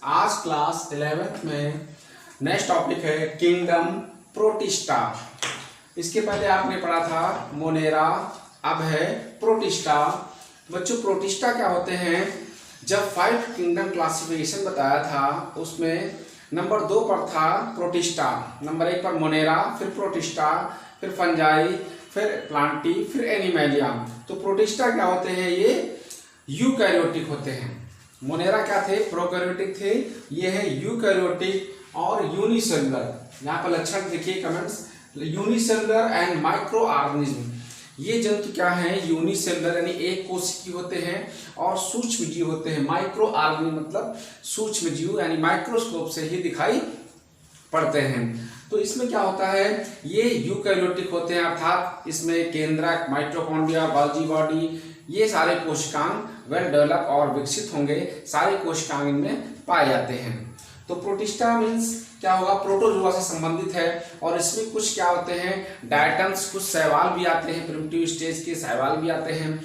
आज class 11th में next topic है किंगडम प्रोटिस्टा। इसके पहले आपने पढ़ा था मोनेरा, अब है प्रोटिस्टा। बच्चों प्रोटिस्टा क्या होते हैं? जब 5 किंगडम क्लासिफिकेशन बताया था उसमें नंबर 2 पर था प्रोटिस्टा, नंबर 1 पर मोनेरा, फिर प्रोटिस्टा, फिर फंजाई, फिर प्लांटी, फिर एनिमेलिया। तो प्रोटिस्टा क्या होते हैं? ये यूकैरियोटिक होते हैं। मोनेरा क्या थे? प्रोकैरियोटिक थे। ये है यूकैरियोटिक और यूनिसेलुलर। यहाँ पर लक्षण देखिए comments, unicellular and micro organism. ये जंतु क्या है? यूनिसेलुलर यानी एक कोशिकीय होते हैं और सूक्ष्म जीव होते हैं। माइक्रो ऑर्गेनिज्म मतलब सूक्ष्म जीव यानी माइक्रोस्कोप से ही दिखाई पड़ते हैं। तो इसमें क्या होता है? ये यूकैरियोटिक होते हैं, अर्थात इसमें केंद्रक, माइटोकॉन्ड्रिया, गोल्गी बॉडी, ये सारे कोशिकांग वेल डेवलप और विकसित होंगे, सारे कोशिकांग इनमें पाए जाते हैं। तो प्रोटिस्टा मीन्स क्या होगा? प्रोटोजोआ से संबंधित है और इसमें कुछ क्या होते हैं? डायटम्स, कुछ शैवाल भी आते हैं, प्रिमिटिव स्टेज के शैवाल भी आते हैं।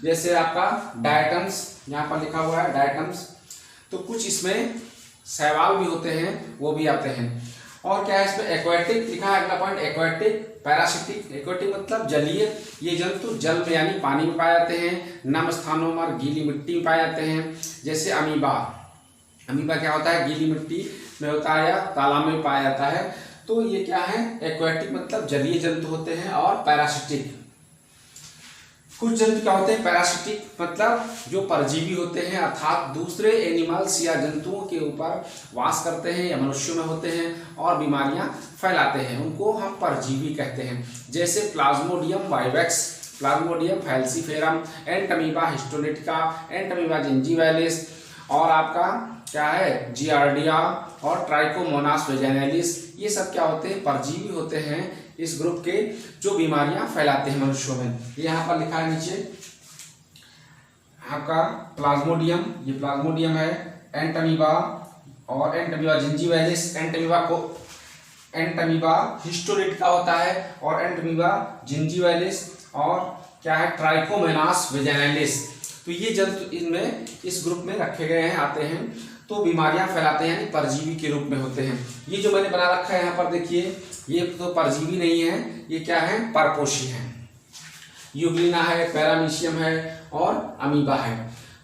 जैसे आपका डायटम्स यहाँ पर लिखा हुआ है डायटम्स, तो कुछ इसमें शैवाल भी होते हैं, वो भी आते हैं। और क्या है इसमें? एक्वेटिक लिखा है, अगला पॉइंट एक्वेटिक। पैरासिटिक, एक्वेटिक मतलब जलीय, ये जंतु जल में यानी पानी में पाए जाते हैं, नम स्थानों पर, गीली मिट्टी में पाए जाते हैं। जैसे अमीबा, अमीबा क्या होता है? गीली मिट्टी में होता है या तालाब में पाया जाता है। तो ये क्या है? एक्वेटिक मतलब जलीय जंतु होते हैं। और पैरासिटिक, कुछ जंतु क्या होते हैं? पैरासिटिक मतलब जो परजीवी होते हैं, अर्थात दूसरे एनिमल्स या जंतुओं के ऊपर वास करते हैं या मनुष्यों में होते हैं और बीमारियां फैलाते हैं, उनको हम परजीवी कहते हैं। जैसे plasmodium vivax, plasmodium falciparum, entamoeba histolytica, entamoeba gingivalis, और आपका क्या है? जियार्डिया और ट्राइकोमोनास वेजाइनालिस। ये सब क्या होते हैं? परजीवी होते हैं इस ग्रुप के, जो बीमारियां फैलाते हैं मनुष्यों में। ये यहाँ पर लिखा है नीचे आपका प्लाज्मोडियम, ये प्लाज्मोडियम है, एंटमीबा और एंटमीबा जिंजीवैलिस, एंटमीबा हिस्टोलिटिका होता है और एंटमीबा जिंजीवैलिस, और क्या है? ट्राइकोमोनास वेजाइनालिस। तो ये जंतु इनमें इस ग्रुप में रखे गए हैं, आते हैं, तो बीमारियां फैलाते हैं, यानी परजीवी के रूप में होते हैं। ये जो मैंने बना रखा है यहाँ पर देखिए, ये तो परजीवी नहीं है, ये क्या है? परपोषी है। यूग्लिना है, पैरामीशियम है और अमीबा है।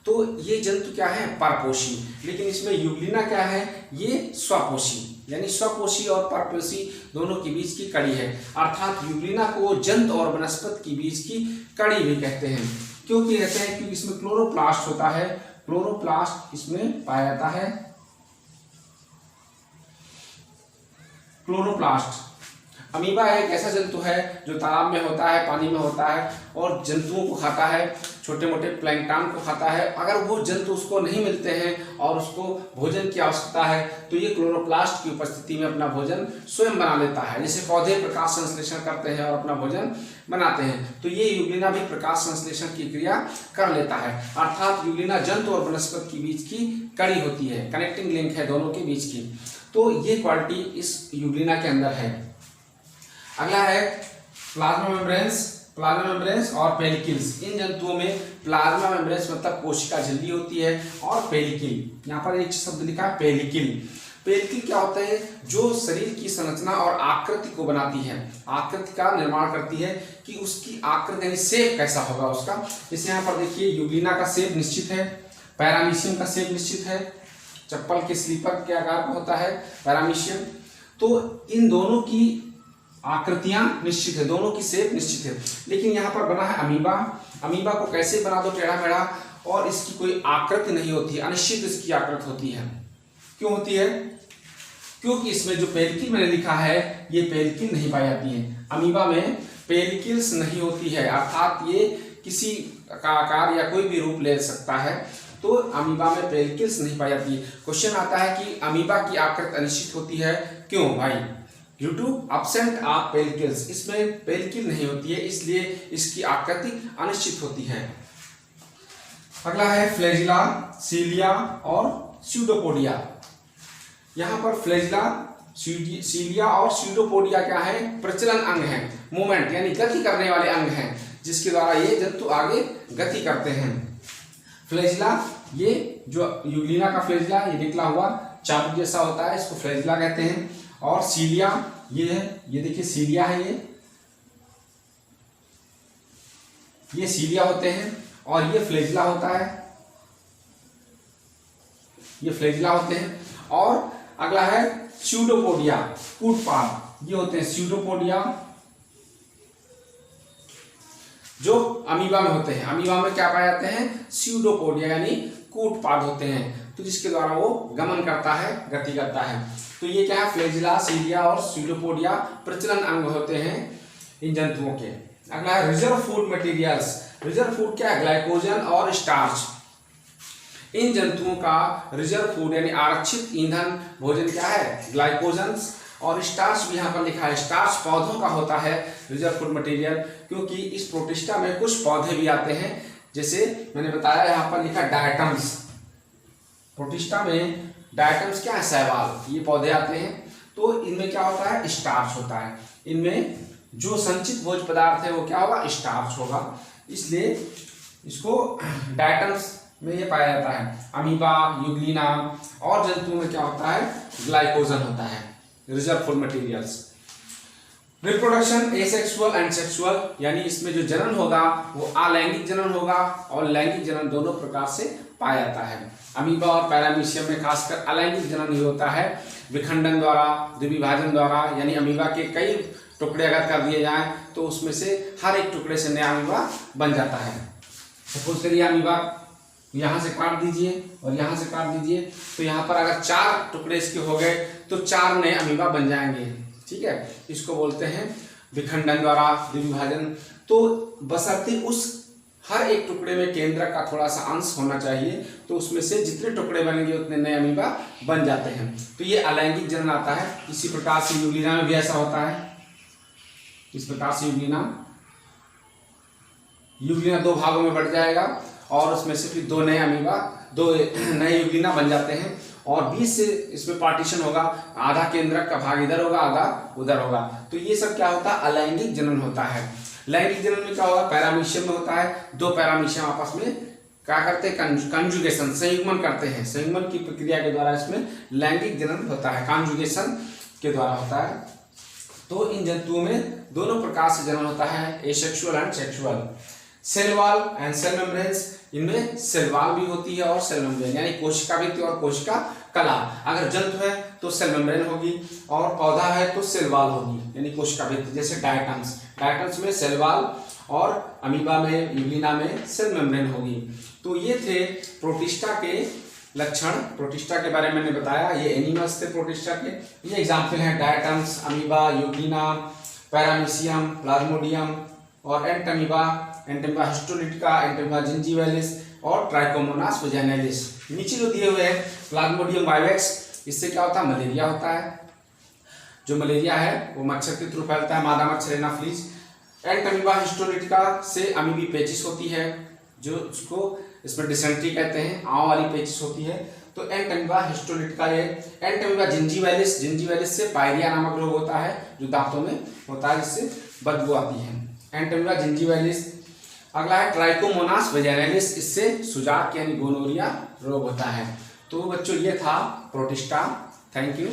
तो ये जंतु क्या है? परपोषी। लेकिन इसमें यूग्लिना क्या है? ये स्वपोषी, यानी स्वपोषी और परपोषी दोनों के बीच की कड़ी है। अर्थात यूग्लिना को जंतु और वनस्पति के बीच की कड़ी भी कहते हैं। क्यों कहते हैं? क्योंकि इसमें क्लोरोप्लास्ट होता है, क्लोरोप्लास्ट इसमें पाया जाता है। क्लोरोप्लास्ट। अमीबा एक ऐसा जंतु है जो तालाब में होता है, पानी में होता है और जंतुओं को खाता है, छोटे मोटे प्लैंकटन को खाता है। अगर वो जंतु उसको नहीं मिलते हैं और उसको भोजन की आवश्यकता है तो ये क्लोरोप्लास्ट की उपस्थिति में अपना भोजन स्वयं बना लेता है। जैसे पौधे प्रकाश संश्लेषण करते हैं और अपना भोजन बनाते हैं, तो ये यूग्लिना भी प्रकाश संश्लेषण की क्रिया कर लेता है। अर्थात यूग्लिना जंतु और वनस्पति के बीच की कड़ी होती है, कनेक्टिंग लिंक है दोनों के बीच की। तो ये क्वालिटी इस यूग्लिना के अंदर है। अगला है प्लाज्मा मेम्ब्रेन्स और पेलिकिल्स। इन जंतुओं में प्लाज्मा मेम्ब्रेन्स मतलब कोशिका झिल्ली होती है और पेलिकिल, यहाँ पर एक शब्द लिखा है पेलिकिल। पेलिकिल क्या होता है? जो शरीर की संरचना और आकृति को बनाती है, आकृति का निर्माण करती है कि उसकी आकृति यानी शेप कैसा होगा उसका। जैसे यहाँ पर देखिए यूग्लिना का शेप निश्चित है, पैरामीशियम का शेप निश्चित है, चप्पल के स्लीपर के आकार का होता है पैरामीशियम। तो इन दोनों की आकृतियां निश्चित है, दोनों की शेप निश्चित है। लेकिन यहाँ पर बना है अमीबा। अमीबा को कैसे बना दो टेढ़ा मेढ़ा, और इसकी कोई आकृति नहीं होती है, अनिश्चित इसकी आकृति होती है। क्यों होती है? क्योंकि इसमें जो पेलिकिल मैंने लिखा है, ये पेलिकिल नहीं पाई जाती है। अमीबा में पेलिकिल्स नहीं होती है, अर्थात ये किसी का आकार या कोई भी रूप ले सकता है, तो अमीबा में पेलिकिल्स नहीं पाई जाती है। क्वेश्चन आता है कि अमीबा की आकृति अनिश्चित होती है, क्यों भाई? ड्यू टू एब्सेंट ऑफ पेलिकिल्स, इसमें पेलिकिल नहीं होती है, इसलिए इसकी आकृति अनिश्चित होती है। अगला है फ्लैजिला, सीलिया और स्यूडोपोडिया। यहाँ पर फ्लैजिला, सीलिया और स्यूडोपोडिया क्या है? प्रचलन अंग है, मूवमेंट यानी गति करने वाले अंग हैं, जिसके द्वारा ये जंतु आगे गति करते हैं। फ्लैजिला, ये जो यूग्लिना का फ्लैजिला ये निकला हुआ चाबुक जैसा होता है, इसको फ्लैजिला कहते हैं। और सीलिया ये है, ये देखिए सीलिया है, ये सीलिया होते हैं। और ये फ्लैजिला होता है, ये फ्लैजिला होते हैं। और अगला है स्यूडोपोडिया, कूटपाद, ये होते हैं स्यूडोपोडिया जो अमीबा में होते हैं। अमीबा में क्या पाए जाते हैं? स्यूडोपोडिया यानी कूटपाद होते हैं, तो जिसके द्वारा वो गमन करता है, गति करता है। तो ये क्या है? फ्लैजिला, सीलिया और स्यूडोपोडिया प्रचलन अंग होते हैं इन जंतुओं के। अगला है reserve food materials. Reserve food क्या है? ग्लाइकोजन और स्टार्च। इन जंतुओं का रिजर्व फूड यानी आरक्षित ईंधन भोजन क्या है? ग्लाइकोजन और स्टार्च भी यहाँ पर लिखा है। स्टार्च पौधों का होता है रिजर्व फूड मटेरियल, क्योंकि इस प्रोटिस्टा में कुछ पौधे भी आते हैं, जैसे मैंने बताया यहाँ पर लिखा डायटम्स। प्रोटिस्टा में डायटम्स क्या है? शैवाल, ये पौधे आते हैं। तो इनमें क्या होता है? स्टार्च होता है। इनमें जो संचित भोज्य पदार्थ है वो क्या होगा? स्टार्च होगा, इसलिए इसको डायटम्स में ये पाया जाता है। अमीबा, यूग्लिना और जंतुओं में क्या होता है? ग्लाइकोजन होता है, reserve food materials. Reproduction asexual and sexual, यानी इसमें जो जनन होगा वो अलैंगिक जनन होगा और लैंगिक जनन दोनों प्रकार से पाया जाता है। अमीबा और पैरामीशियम में खासकर अलैंगिक जनन ही होता है, विखंडन द्वारा, द्विविभाजन द्वारा, यानी अमीबा के कई टुकड़े अगर कर दिए जाएं तो उसमें से हर एक टुकड़े से नया अमीबा बन जाता है। सपोज करिए अमीबा यहाँ से काट दीजिए और यहाँ से काट दीजिए, तो यहाँ पर अगर 4 टुकड़े इसके हो गए तो 4 नए अमीबा बन जाएंगे। ठीक है, इसको बोलते हैं विखंडन द्वारा, द्विविभाजन। तो बशर्ते उस हर एक टुकड़े में केंद्रक का थोड़ा सा अंश होना चाहिए, तो उसमें से जितने टुकड़े बनेंगे उतने नए अमीबा बन जाते हैं। तो ये अलैंगिक जनन आता है। इसी प्रकार से यूग्लिना में भी ऐसा होता है। इस प्रकार से यूग्लिना 2 भागों में बढ़ जाएगा और उसमें से फिर 2 नए अमीबा, 2 नए यूग्लिना बन जाते हैं और 20 से इसमें पार्टीशन होगा, आधा केंद्रक का भाग इधर होगा, आधा उधर होगा। तो ये सब क्या होता है? अलैंगिक जनन होता है। लैंगिक जनन में क्या होगा? पैरामीशियम में होता है। 2 पैरामीशियम आपस में क्या करते हैं? कंजुगेशन, संयुग्मन करते हैं। संयुग्मन की प्रक्रिया के द्वारा इसमें लैंगिक जनन होता है, कंजुगेशन के द्वारा होता है। तो इन जंतुओं में दोनों प्रकार से जनन होता है, asexual and sexual. Cell wall and cell membranes, इनमें सेल वॉल भी होती है और सेल मेम्ब्रेन, यानी कोशिका भित्ति और कोशिका कला। अगर जंतु है तो सेल मेम्ब्रेन होगी और पौधा है तो सेल वॉल होगी, यानी कोशिका भित्ति। जैसे डायटम्स में सेल वॉल और अमीबा में, यूग्लिना में सेल मेम्ब्रेन होगी। तो ये थे प्रोटिस्टा के लक्षण। प्रोटिस्टा के बारे में मैंने बताया, ये एनिमल्स थे प्रोटिस्टा के। ये एग्जाम्पल हैं diatoms, amoeba, Euglena, paramecium, Plasmodium और एंटमीबा हिस्टोलिटिका, एंटमीबा जिंजीवैलिस और ट्राइकोमोनास वैजाइनैलिस। नीचे जो दिए हुए हैं प्लाज्मोडियम वाइवेक्स, इससे क्या होता है? मलेरिया होता है। जो मलेरिया है वो मच्छर के थ्रू फैलता है, मादा मच्छर एनाफिलीज। एंटमीबा हिस्टोलिटिका से अमीबी पेचिस होती है, जो उसको इसमें डिसेंट्री कहते हैं, आंव वाली पेचिस होती है। तो एंटमीबा हिस्टोलिटिका ये। एंटमीबा जिंजीवैलिस से पायरिया नामक रोग होता है, जो दांतों में होता है, जिससे बदबू आती है। एंटमीबा जिंजीवैलिस। अगला है ट्राइकोमोनास वैजाइनैलिस, इससे सुजाक यानी गोनोरिया रोग होता है। तो बच्चों ये था प्रोटिस्टा। Thank you.